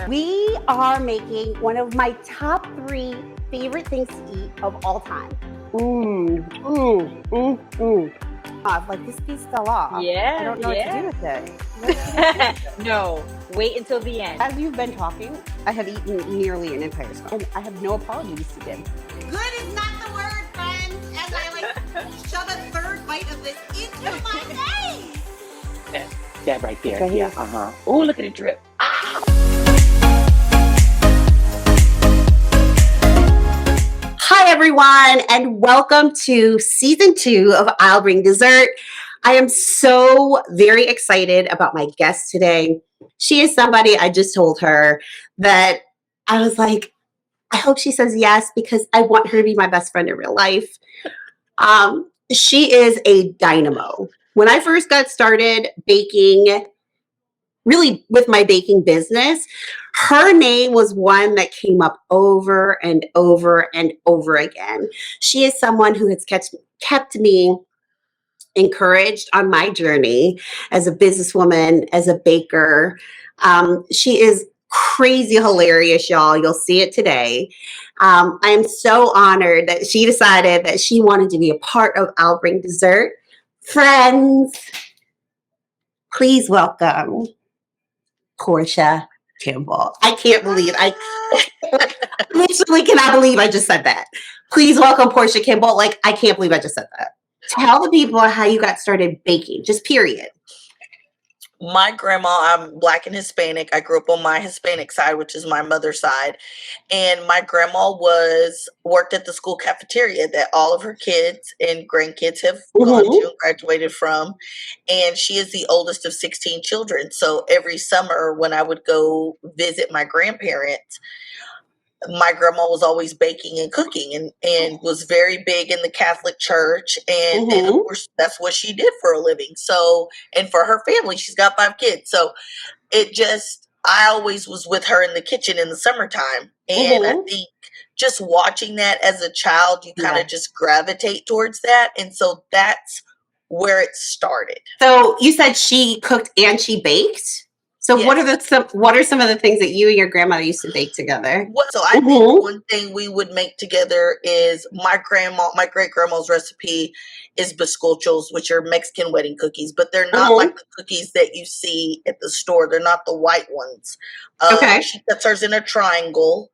We are making one of my top 3 favorite things to eat of all time. Like this piece fell off. Yeah, I don't know what to do with it. No, wait until the end. As you've been talking, I have eaten nearly an entire scarf. And I have no apologies to give. Good is not the word, friends, as I shove a third bite of this into my face. That right there. Right here. Yeah, Oh, look at it drip. Hi, everyone, and welcome to season 2 of I'll Bring Dessert. I am so very excited about my guest today. She is somebody I just told her that I was like, I hope she says yes because I want her to be my best friend in real life. She is a dynamo. When I first got started baking, really with my baking business, her name was one that came up over and over and over again. She is someone who has kept me encouraged on my journey as a businesswoman, as a baker. She is crazy hilarious, y'all. You'll see it today. I am so honored that she decided that she wanted to be a part of I'll Bring Dessert. Friends, please welcome Porsha Kimble. I can't believe I literally cannot believe I just said that. Please welcome Porsha Kimble. Like, I can't believe I just said that. Tell the people how you got started baking, just period. My grandma, I'm Black and Hispanic. I grew up on my Hispanic side, which is my mother's side. And my grandma worked at the school cafeteria that all of her kids and grandkids have gone to and graduated from. And she is the oldest of 16 children. So every summer when I would go visit my grandparents, my grandma was always baking and cooking and was very big in the Catholic Church. And of course, that's what she did for a living. So, and for her family, she's got 5 kids. So I always was with her in the kitchen in the summertime. And I think just watching that as a child, you kind of just gravitate towards that. And so that's where it started. So you said she cooked and she baked? So yes. What are some of the things that you and your grandmother used to bake together? So I think one thing we would make together is my great grandma's recipe is bizcochos, which are Mexican wedding cookies, but they're not like the cookies that you see at the store. They're not the white ones. She cuts hers in a triangle.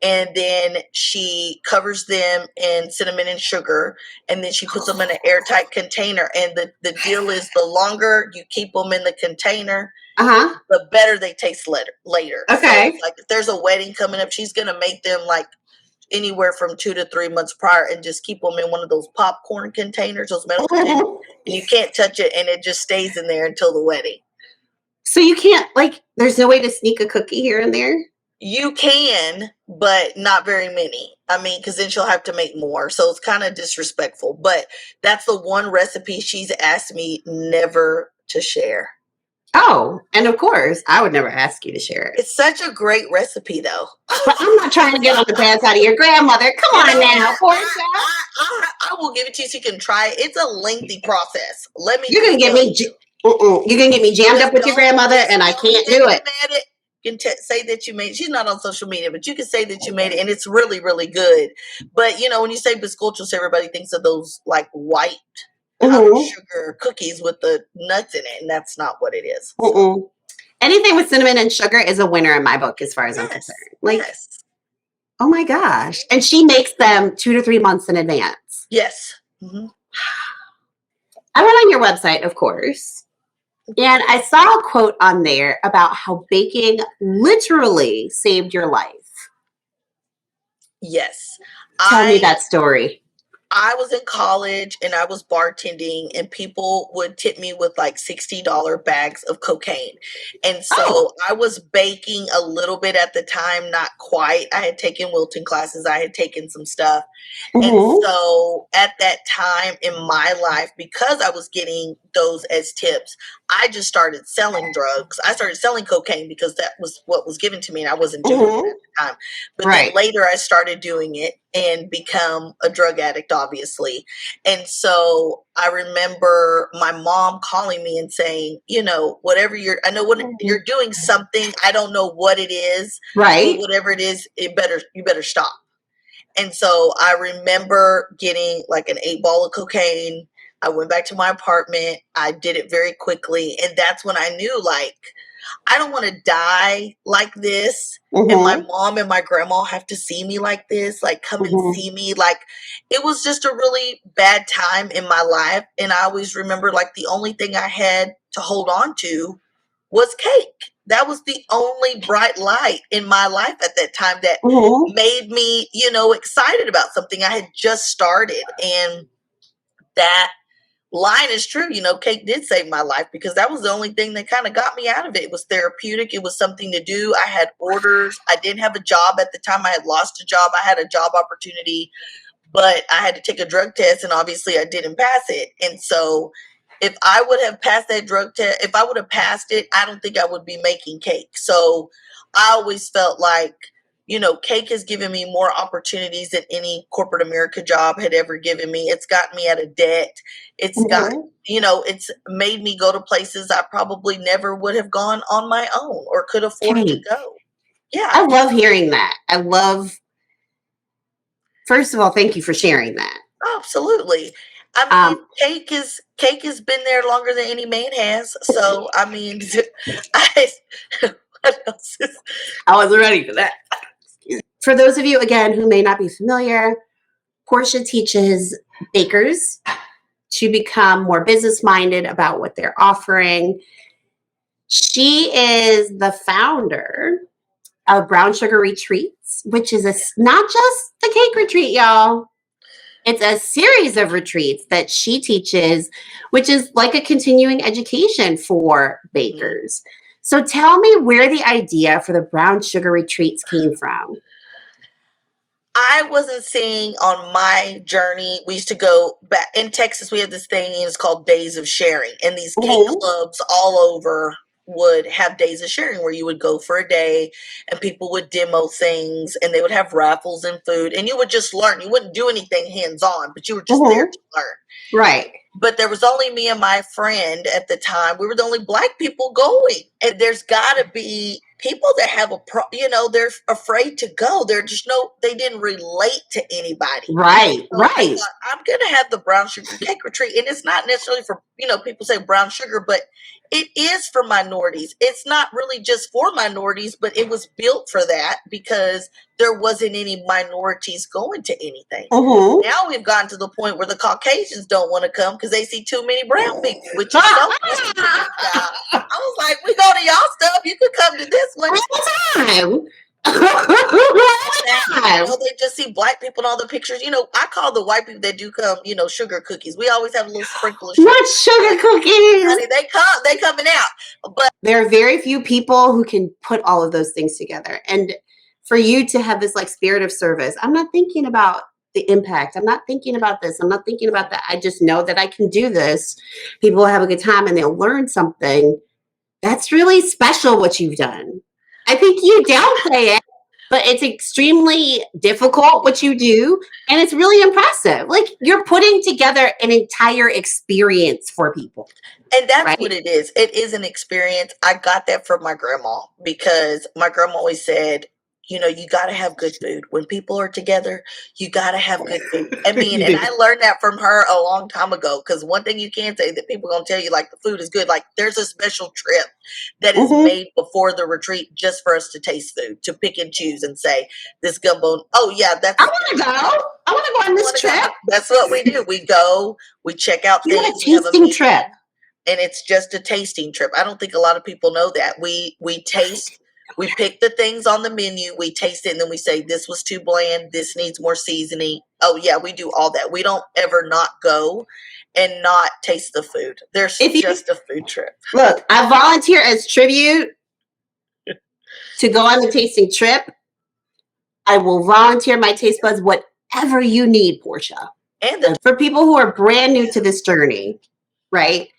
And then she covers them in cinnamon and sugar, and then she puts them in an airtight container. And the deal is the longer you keep them in the container, the better they taste later. Okay. So, like if there's a wedding coming up, she's going to make them like anywhere from 2 to 3 months prior and just keep them in one of those popcorn containers, those metal containers. And you can't touch it, and it just stays in there until the wedding. So you can't, there's no way to sneak a cookie here and there? You can, but not very many. I mean, because then she'll have to make more. So it's kind of disrespectful. But that's the one recipe she's asked me never to share. Oh, and of course, I would never ask you to share it. It's such a great recipe, though. But I'm not trying to get on the bad side of your grandmother. Come on now, Porsha. I will give it to you so you can try it. It's a lengthy process. You're gonna get me. You're gonna get me jammed up with your grandmother, and I can't do it. You can say that you made it. She's not on social media, but you can say that you made it, and it's really, really good. But, when you say bizcochos, everybody thinks of those, like, white powdered sugar cookies with the nuts in it, and that's not what it is. Anything with cinnamon and sugar is a winner in my book, as far as I'm concerned. Oh, my gosh. And she makes them 2 to 3 months in advance. Yes. I went on your website, of course. And I saw a quote on there about how baking literally saved your life. Yes. Tell me that story. I was in college and I was bartending, and people would tip me with like $60 bags of cocaine. And so I was baking a little bit at the time, not quite. I had taken Wilton classes. I had taken some stuff. And so at that time in my life, because I was getting those as tips, I just started selling drugs. I started selling cocaine because that was what was given to me, and I wasn't doing it at the time. But then later I started doing it. and become a drug addict, obviously. And so I remember my mom calling me and saying, whatever I know what you're doing something, I don't know what it is, Right. but whatever it is, you better stop. And so I remember getting like an 8 ball of cocaine. I went back to my apartment. I did it very quickly. And that's when I knew, like, I don't want to die like this. And my mom and my grandma have to see me like this, like come and see me. Like, it was just a really bad time in my life. And I always remember, like, the only thing I had to hold on to was cake. That was the only bright light in my life at that time that made me, excited about something I had just started. And that line is true. Cake did save my life because that was the only thing that kind of got me out of it. It was therapeutic. It was something to do. I had orders. I didn't have a job at the time. I had lost a job. I had a job opportunity, but I had to take a drug test, and obviously I didn't pass it. And so if I would have passed that drug test, if I would have passed it, I don't think I would be making cake. So I always felt like, cake has given me more opportunities than any corporate America job had ever given me. It's gotten me out of debt. It's got, it's made me go to places I probably never would have gone on my own or could afford to go. Yeah. I love hearing that. First of all, thank you for sharing that. Absolutely. I mean, cake has been there longer than any man has. So, I mean, what else is? I wasn't ready for that. For those of you, again, who may not be familiar, Porsha teaches bakers to become more business-minded about what they're offering. She is the founder of Brown Sugar Retreats, which is not just the cake retreat, y'all. It's a series of retreats that she teaches, which is like a continuing education for bakers. So tell me where the idea for the Brown Sugar Retreats came from. I wasn't seeing on my journey. We used to go back in Texas. We have this thing, and it's called Days of Sharing. And these cake clubs all over would have Days of Sharing where you would go for a day and people would demo things and they would have raffles and food and you would just learn. You wouldn't do anything hands-on, but you were just there to learn. Right. But there was only me and my friend at the time. We were the only Black people going. And there's got to be people that have they're afraid to go. They didn't relate to anybody. Right, so right. I'm going to have the Brown Sugar Cake Retreat. And it's not necessarily for, people say brown sugar, but it is for minorities. It's not really just for minorities, but it was built for that because there wasn't any minorities going to anything. Now we've gotten to the point where the Caucasians don't want to come because they see too many brown people, which is so I was like, we go to y'all stuff. You could come to this one. They just see Black people in all the pictures. I call the white people that do come, sugar cookies. We always have a little sprinkle of sugar. Not sugar cookies. Honey, they coming out. But there are very few people who can put all of those things together. And for you to have this like spirit of service, I'm not thinking about the impact. I'm not thinking about this. I'm not thinking about that. I just know that I can do this. People will have a good time and they'll learn something. That's really special what you've done. I think you downplay it, but it's extremely difficult what you do. And it's really impressive. Like you're putting together an entire experience for people. And that's what it is. It is an experience. I got that from my grandma because my grandma always said, you got to have good food. When people are together, you got to have good food. I mean, and I learned that from her a long time ago because one thing you can say that people are going to tell you, like, the food is good. Like, there's a special trip that is made before the retreat just for us to taste food, to pick and choose and say, this gumbo, oh, yeah, that's... I want to go. I want to go on this trip. That's what we do. We go, we check out things. You have a tasting trip. And it's just a tasting trip. I don't think a lot of people know that. We taste... We pick the things on the menu, we taste it, and then we say, this was too bland, this needs more seasoning. Oh, yeah, we do all that. We don't ever not go and not taste the food. There's just a food trip. Look, I volunteer as tribute to go on the tasting trip. I will volunteer my taste buds, whatever you need, Porsha. And for people who are brand new to this journey, right?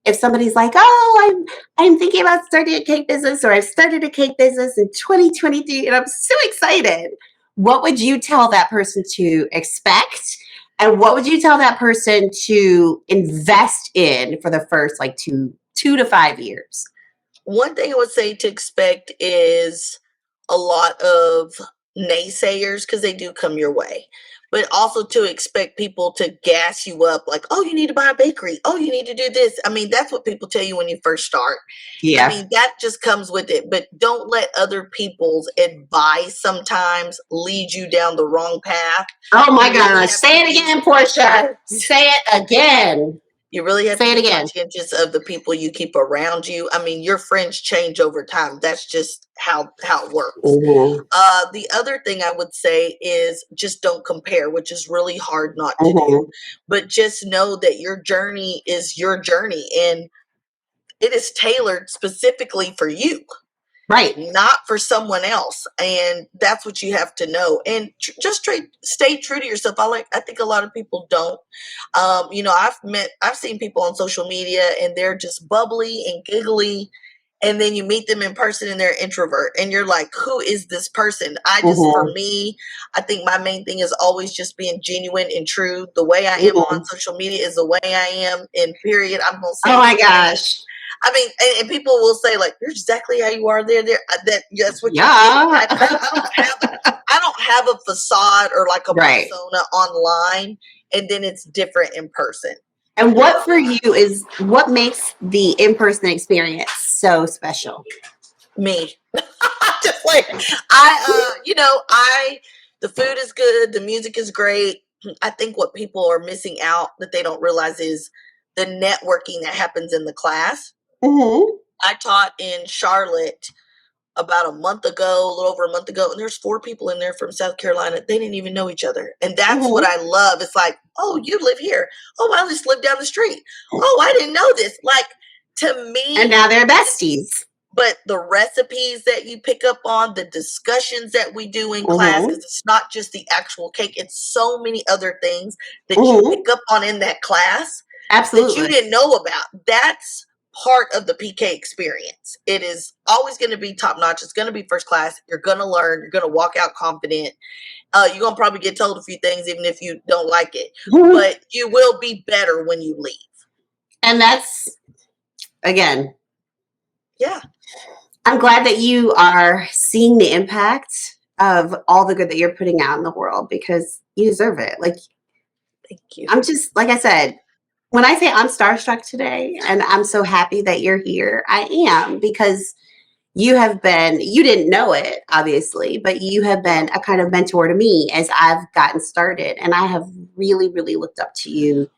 If somebody's like, oh, I'm thinking about starting a cake business, or I've started a cake business in 2023 and I'm so excited. what would you tell that person to expect? And what would you tell that person to invest in for the first like 2 to 5 years? One thing I would say to expect is a lot of naysayers because they do come your way. But also to expect people to gas you up like, oh, you need to buy a bakery. Oh, you need to do this. I mean, that's what people tell you when you first start. I Yeah. mean, that just comes with it. But don't let other people's advice sometimes lead you down the wrong path. Oh my You really gosh. have Say to it be again, Portia. Say it again. you really have Say to it be again. conscientious of the people you keep around you. I mean, your friends change over time. That's just how it works. Mhm. The other thing I would say is just don't compare, which is really hard not to do. Mhm. But just know that your journey is your journey and it is tailored specifically for you, Right. not for someone else. And that's what you have to know. And just stay true to yourself. I think a lot of people don't. You know, I've seen people on social media and they're just bubbly and giggly. And then you meet them in person and they're introvert and you're like, who is this person? For Mhm. me, I think my main thing is always just being genuine and true. The way I am on Mhm. social media is the way I am in period. I'm going to Oh say my some things. gosh. I mean, and people will say like, "You're exactly how you are there." That's what you're getting. Yeah. I don't have a facade or like a Right. persona online, and then it's different in person. And what for you is what makes the in-person experience so special? Me, just like the food is good, the music is great. I think what people are missing out that they don't realize is the networking that happens in the class. Mhm. I taught in Charlotte about a month ago, a little over a month ago, and there's 4 people in there from South Carolina. They didn't even know each other. And that's what Mhm. I love. It's like, oh, you live here. Oh, I just live down the street. Oh, I didn't know this. Like to me, And now they're besties. but the recipes that you pick up on, the discussions that we do in class, Mhm. because it's not just the actual cake, it's so many other things that you Mhm. pick up on in that class that you Absolutely. didn't know about. That's part of the PK experience. It is always going to be top notch. It's going to be first class. You're going to learn. You're going to walk out confident. You're going to probably get told a few things, even if you don't like it. Mhm. But you will be better when you leave. And that's again, Yeah. I'm glad that you are seeing the impact of all the good that you're putting out in the world because you deserve it. Like Thank you. I'm just like I said, when I say I'm starstruck today and I'm so happy that you're here, I am because you didn't know it, obviously, but you have been a kind of mentor to me as I've gotten started. And I have really, really looked up to you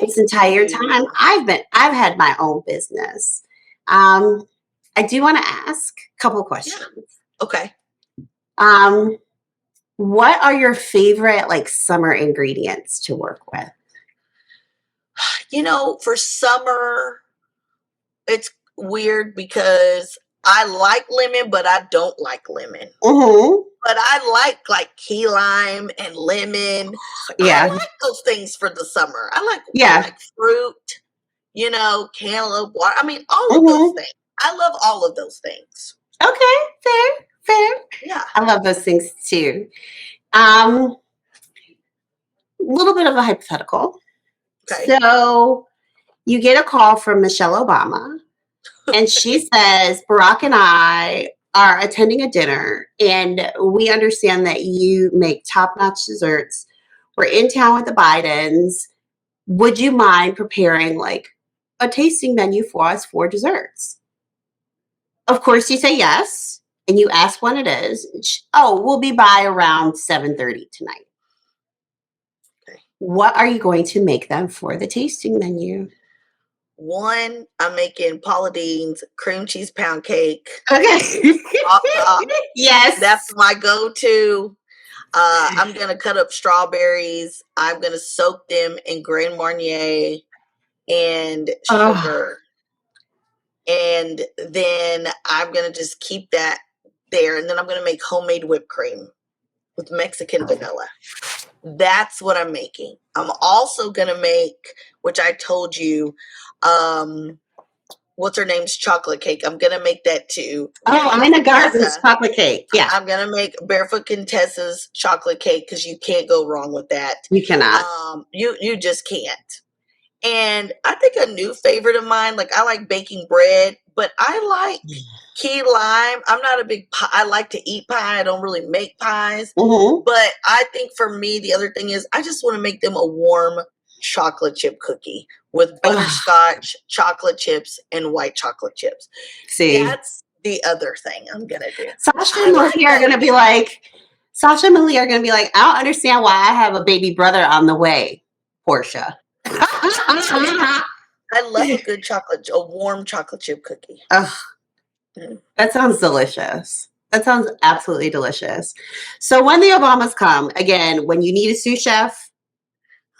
this entire time. I've had my own business. I do want to ask a couple questions. Okay. What are your favorite like summer ingredients to work with? For summer, it's weird because I like lemon, but I don't like lemon. Mm-hmm. But I like key lime and lemon. Yeah. I like those things for the summer. I Yeah. like fruit, cantaloupe, water. I mean, all of those Mm-hmm. things. I love all of those things. Okay. Fair. Yeah. I love those things too. Little bit of a hypothetical. Okay. So you get a call from Michelle Obama, and she says, Barack and I are attending a dinner, and we understand that you make top notch desserts. We're in town with the Bidens. Would you mind preparing like a tasting menu for us for desserts? Of course, you say yes, and you ask when it is. Oh, we'll be by around 7:30 tonight. Okay. What are you going to make them for the tasting menu? One, I'm making Paula Deen's cream cheese pound cake. Okay. Off top. Yes. That's my go-to. I'm going to cut up strawberries. I'm going to soak them in Grand Marnier and sugar. And then I'm going to just keep that there. And then I'm going to make homemade whipped cream with Mexican vanilla. That's what I'm making. I'm also going to make, which I told you, what's her name's chocolate cake. I'm gonna make that too. Oh, Ina Garten's Contessa. chocolate cake. Yeah, I'm gonna make Barefoot Contessa's chocolate cake because you can't go wrong with that. you cannot. You just can't. And I think a new favorite of mine, like I like baking bread, but I like key lime. I'm not a big pie. I like to eat pie. I don't really make pies. Mm-hmm. But I think for me, the other thing is I just want to make them a warm chocolate chip cookie with butterscotch, chocolate chips, and white chocolate chips. See, That's the other thing I'm gonna do. Sasha and Malia are gonna be like, I don't understand why I have a baby brother on the way, Porsha. I love a good a warm chocolate chip cookie. Ugh, that sounds delicious. That sounds absolutely delicious. So when the Obamas come, again, when you need a sous chef,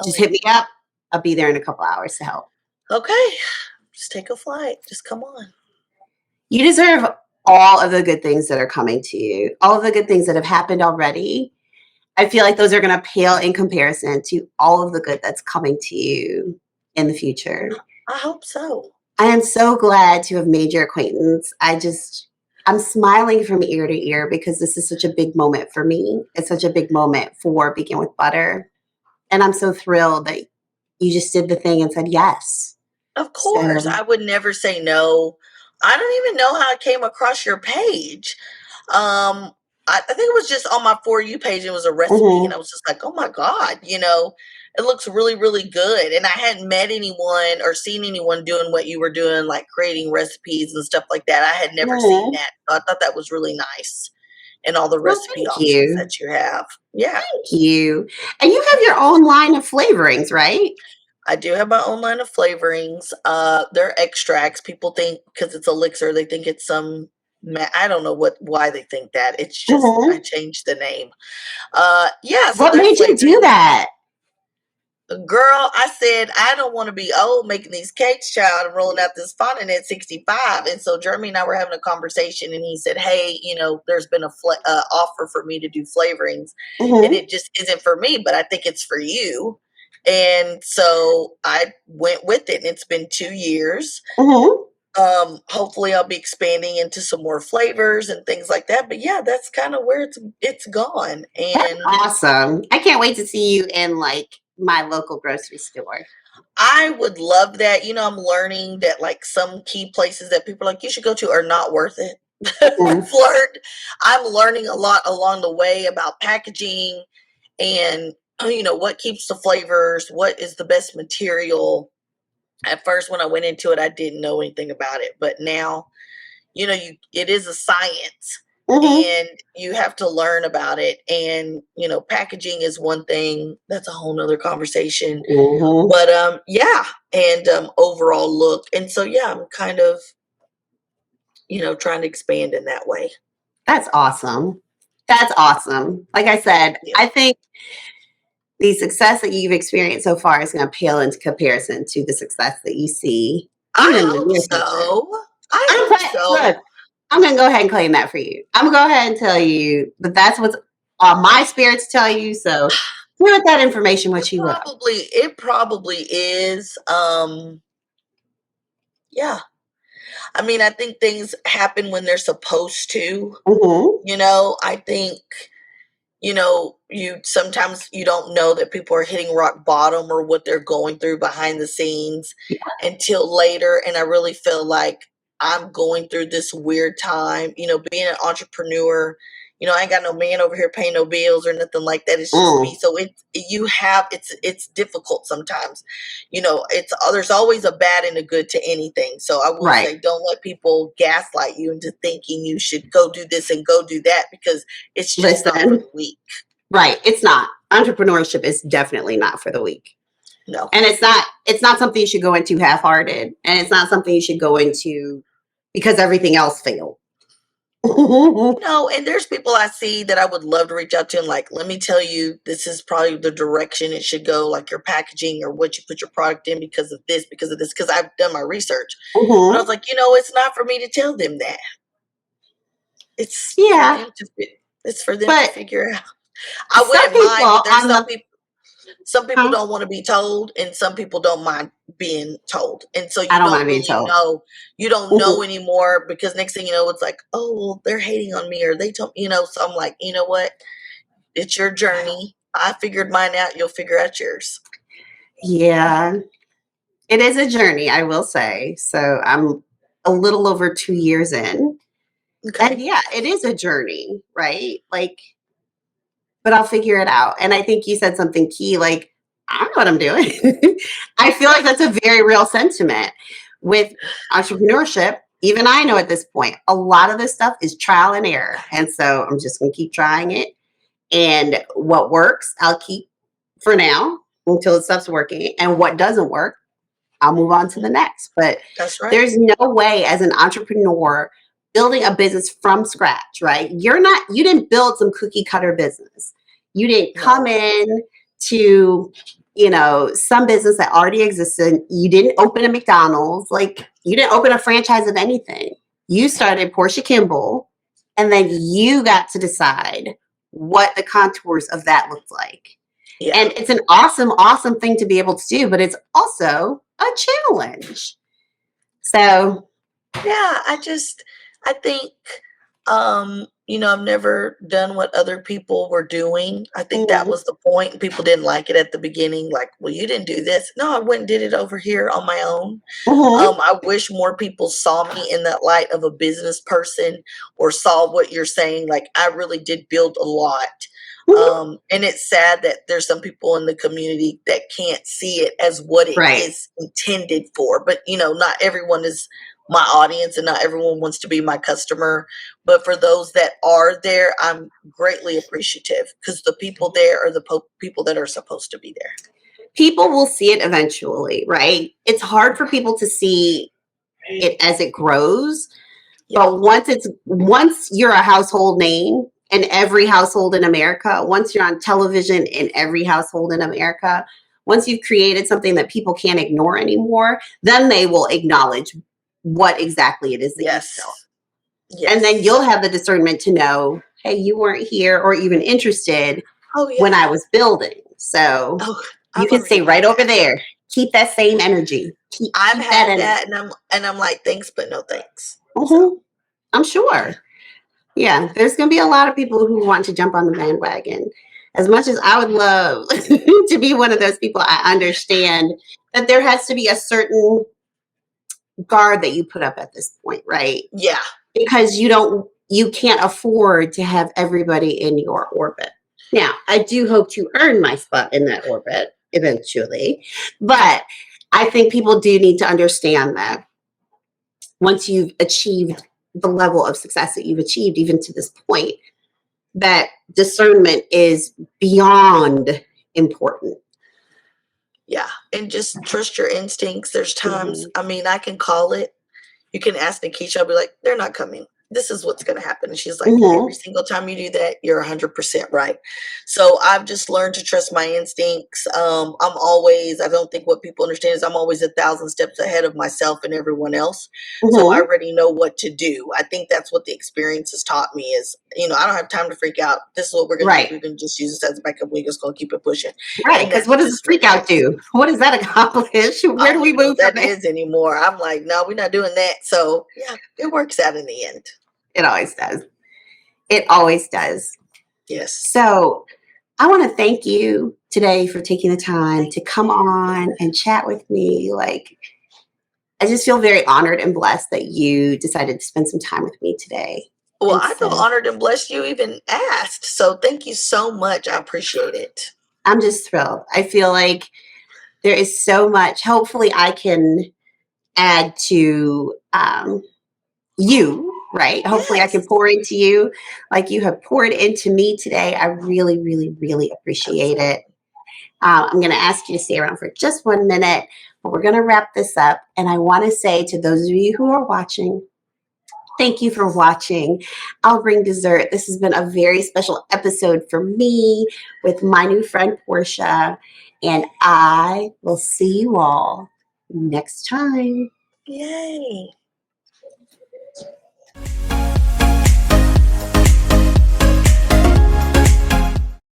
just hit me up. I'll be there in a couple hours to help. Okay. Just take a flight. Just come on. You deserve all of the good things that are coming to you, all of the good things that have happened already. I feel like those are going to pale in comparison to all of the good that's coming to you in the future. I hope so. I am so glad to have made your acquaintance. I'm smiling from ear to ear because this is such a big moment for me. It's such a big moment for Begin with Butter. And I'm so thrilled that you just did the thing and said yes. Of course. I would never say no. I don't even know how I came across your page. I think it was just on my For You page. It was a recipe, and I was just like, oh my God, it looks really, really good. And I hadn't met anyone or seen anyone doing what you were doing, like creating recipes and stuff like that. I had never seen that. So I thought that was really nice. And all the recipe options that you have. Yeah. Thank you. And you have your own line of flavorings, right? I do have my own line of flavorings. They're extracts. People think because it's elixir, they think it's some. I don't know why they think that. It's just I changed the name. Yeah. So what made you do that? Girl, I said I don't want to be old making these cakes, child, and rolling out this fondant at 65. And so Jeremy and I were having a conversation, and he said, "Hey, there's been a offer for me to do flavorings, and it just isn't for me, but I think it's for you." And so I went with it, and it's been 2 years. Hopefully I'll be expanding into some more flavors and things like that. But yeah, that's kind of where it's gone. And that's awesome. I can't wait to see you in like my local grocery store. I would love that. I'm learning that like some key places that people are like you should go to are not worth it. Flirt. I'm learning a lot along the way about packaging and what keeps the flavors, what is the best material. At first, when I went into it, I didn't know anything about it, but now, it is a science, and you have to learn about it. And packaging is one thing. That's a whole nother conversation. But yeah, and overall look, and so yeah, I'm kind of, trying to expand in that way. That's awesome. That's awesome. Like I said, I think the success that you've experienced so far is going to pale into comparison to the success that you see. I hope so. Look, I'm going to go ahead and claim that for you. I'm going to go ahead and tell you that that's what's on my spirits tell you. So do with that information what you will. It probably is. Yeah. I mean, I think things happen when they're supposed to. I think sometimes you don't know that people are hitting rock bottom or what they're going through behind the scenes until later. And I really feel like I'm going through this weird time, being an entrepreneur, I ain't got no man over here paying no bills or nothing like that. It's just me. So it's difficult sometimes, there's always a bad and a good to anything. So I will say, don't let people gaslight you into thinking you should go do this and go do that because it's just not for the weak. Right. It's not. Entrepreneurship is definitely not for the weak. No. And it's not something you should go into half-hearted. And it's not something you should go into because everything else failed. No, and there's people I see that I would love to reach out to and like, let me tell you, this is probably the direction it should go, like your packaging or what you put your product in because of this, because I've done my research. But I was like, it's not for me to tell them that. It's it's for them to figure out. I wouldn't mind, but there's some people. Some people Huh? don't want to be told, and some people don't mind being told. And so I you don't mind don't being really told. know. You don't know Mhm. anymore because next thing you know, it's like, oh, well, they're hating on me or they told, so I'm like, you know what? It's your journey. I figured mine out. You'll figure out yours. Yeah, it is a journey, I will say. So I'm a little over 2 years in. And Okay. yeah, it is a journey, right? Like, but I'll figure it out. And I think you said something key, like, I don't know what I'm doing. I feel like that's a very real sentiment with entrepreneurship. Even I know at this point, a lot of this stuff is trial and error. And so I'm just going to keep trying it. And what works, I'll keep for now until it stops working. And what doesn't work, I'll move on to the next. But That's right. there's no way as an entrepreneur building a business from scratch, right? You didn't build some cookie cutter business. You didn't come No. in to, some business that already existed. You didn't open a McDonald's, like you didn't open a franchise of anything. You started Porsha Kimble, and then you got to decide what the contours of that looked like. Yeah. And it's an awesome, awesome thing to be able to do, but it's also a challenge. So, Yeah, I think, I've never done what other people were doing. I think that mhm, was the point. People didn't like it at the beginning. Like, well, you didn't do this. No, I went and did it over here on my own. mhm, I wish more people saw me in that light of a business person or saw what you're saying. Like, I really did build a lot. mhm. And it's sad that there's some people in the community that can't see it as what it Right. is intended for. But, not everyone is my audience and not everyone wants to be my customer. But for those that are there, I'm greatly appreciative because the people there are the people that are supposed to be there. People will see it eventually, right? It's hard for people to see it as it grows, Yeah. but once you're a household name in every household in America, once you're on television in every household in America, once you've created something that people can't ignore anymore, then they will acknowledge what exactly it is that Yes. you built. Yes. And then you'll have the discernment to know, hey, you weren't here or even interested Oh, yeah. when I was building. So Oh, you I've can already stay right had over that. there. Keep that same energy. I've Keep that had energy. that, and I'm like, thanks, but no thanks. Mhm. I'm sure. Yeah, there's going to be a lot of people who want to jump on the bandwagon. As much as I would love to be one of those people, I understand that there has to be a certain guard that you put up at this point, right? Yeah. Because you can't afford to have everybody in your orbit. Now, I do hope to earn my spot in that orbit eventually, but I think people do need to understand that once you've achieved the level of success that you've achieved, even to this point, that discernment is beyond important. Yeah. And just trust your instincts. There's times, Mhm. I can call it. You can ask Nikisha, I'll be like, they're not coming. This is what's going to happen. And she's like, every Mhm. single time you do that, you're 100% right. So I've just learned to trust my instincts. I don't think what people understand is I'm always 1,000 steps ahead of myself and everyone else. So I Mhm. already know what to do. I think that's what the experience has taught me is, I don't have time to freak out. This is what we're going to do. Right. We're going to just use this as a backup. We're just going to keep it pushing. Right. And Because that's what does the just what freak it out is. do? What does that accomplish? I Where do don't we even know move what from that there? is anymore. I'm like, no, we're not doing that. So yeah, it works out in the end. It always does. It always does. Yes. So I want to thank you today for taking the time to come on and chat with me. Like, I just feel very honored and blessed that you decided to spend some time with me today. Well, And I feel so honored and blessed you even asked. So thank you so much. I appreciate it. I'm just thrilled. I feel like there is so much. Hopefully, I can add to you, right? Hopefully, I can Yes. pour into you like you have poured into me today. I really, really, really appreciate Absolutely. it. I'm going to ask you to stay around for just 1 minute, but we're going to wrap this up. And I want to say to those of you who are watching, thank you for watching. I'll Bring Dessert. This has been a very special episode for me with my new friend, Porsha. And I will see you all next time. Yay.